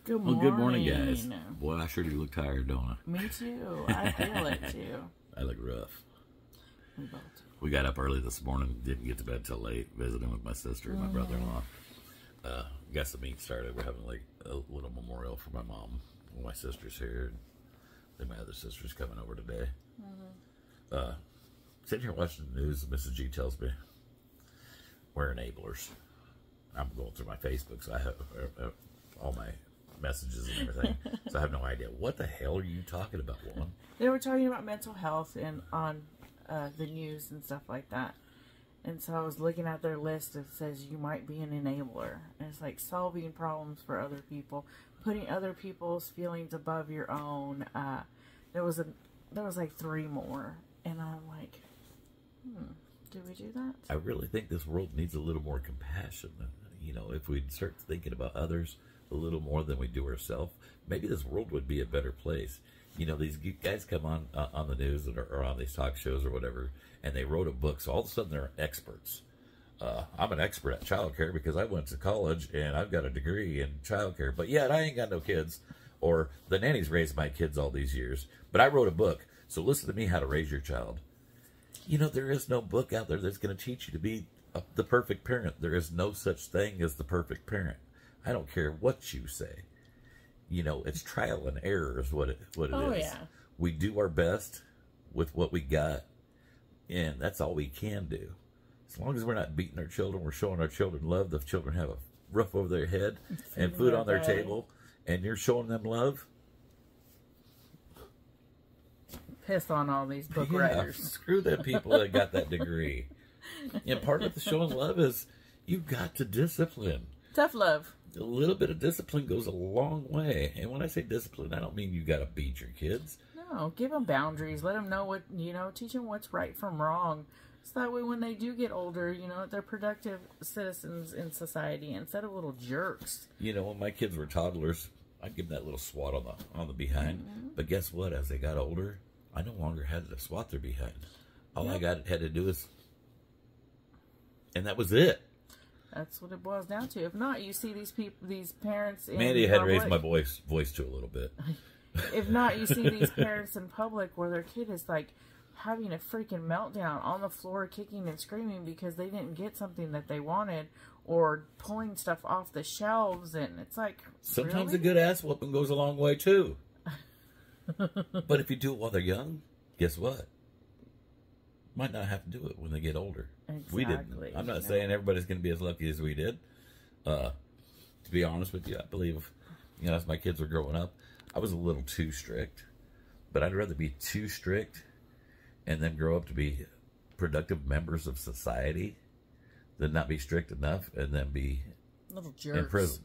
Good Well, morning. good morning, guys. Boy, I sure do look tired, don't I? Me too. I feel it too. I look rough. We both. We got up early this morning, didn't get to bed till late, visiting with my sister and my brother-in-law. Got some meat started. We're having like a little memorial for my mom. My sister's here, and then my other sister's coming over today. Sitting here watching the news, Mrs. G tells me we're enablers. I'm going through my Facebook, so I have all my messages and everything. So I have no idea. What the hell are you talking about, woman? They were talking about mental health and on the news and stuff like that. And so I was looking at their list. It says you might be an enabler. And it's like solving problems for other people, putting other people's feelings above your own. There was like 3 more. And I'm like, do we do that? I really think this world needs a little more compassion. You know, if we'd start thinking about others a little more than we do ourselves, maybe this world would be a better place. You know, these guys come on the news or on these talk shows or whatever, and they wrote a book, so all of a sudden they're experts. I'm an expert at childcare because I went to college and I've got a degree in childcare, but yet I ain't got no kids, or the nannies raised my kids all these years, but I wrote a book, so listen to me how to raise your child. You know, there is no book out there that's going to teach you to be the perfect parent. There is no such thing as the perfect parent. I don't care what you say. You know, it's trial and error is what it is. Yeah. We do our best with what we got, and that's all we can do. As long as we're not beating our children, we're showing our children love. The children have a roof over their head and food on their table, and you're showing them love. Piss on all these book writers. Screw them people that got that degree. And part of the showing love is you've got to discipline. Tough love. A little bit of discipline goes a long way. And when I say discipline, I don't mean you got to beat your kids. No, give them boundaries. Let them know teach them what's right from wrong. So that way when they do get older, they're productive citizens in society instead of little jerks. You know, when my kids were toddlers, I'd give them that little swat on the behind. But guess what? As they got older, I no longer had to swat their behind. All I had to do is, and that was it. That's what it boils down to. If not, you see these parents in Mandy had to raise my voice to a little bit. If not, you see these parents in public where their kid is like having a freaking meltdown on the floor, kicking and screaming because they didn't get something that they wanted, or pulling stuff off the shelves, and it's like, sometimes really? a good ass whooping goes a long way too. But if you do it while they're young, guess what? Might not have to do it when they get older. Exactly. We didn't. I'm not saying everybody's going to be as lucky as we did. To be honest with you, I believe, as my kids were growing up, I was a little too strict. But I'd rather be too strict and then grow up to be productive members of society than not be strict enough and then be little jerks in prison.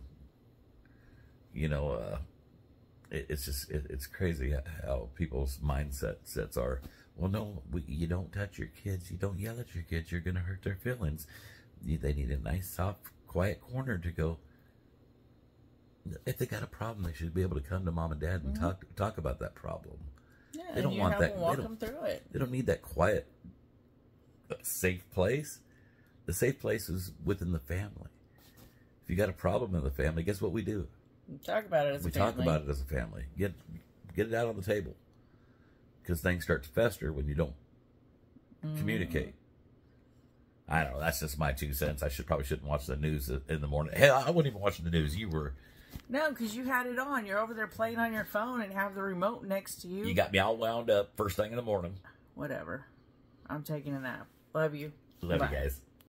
It's crazy how people's mindsets are. Well, no, you don't touch your kids. You don't yell at your kids. You're going to hurt their feelings. They need a nice, soft, quiet corner to go. If they got a problem, they should be able to come to mom and dad and talk about that problem. Yeah, they don't want that. Walk them through it. They don't need that quiet, safe place. The safe place is within the family. If you got a problem in the family, guess what we do? Talk about it as a family. We talk about it as a family. Get it out on the table. Because things start to fester when you don't communicate. I don't know. That's just my 2 cents. I probably shouldn't watch the news in the morning. Hell, I wasn't even watching the news. You were. No, because you had it on. You're over there playing on your phone and have the remote next to you. You got me all wound up first thing in the morning. Whatever. I'm taking a nap. Love you. Love you guys.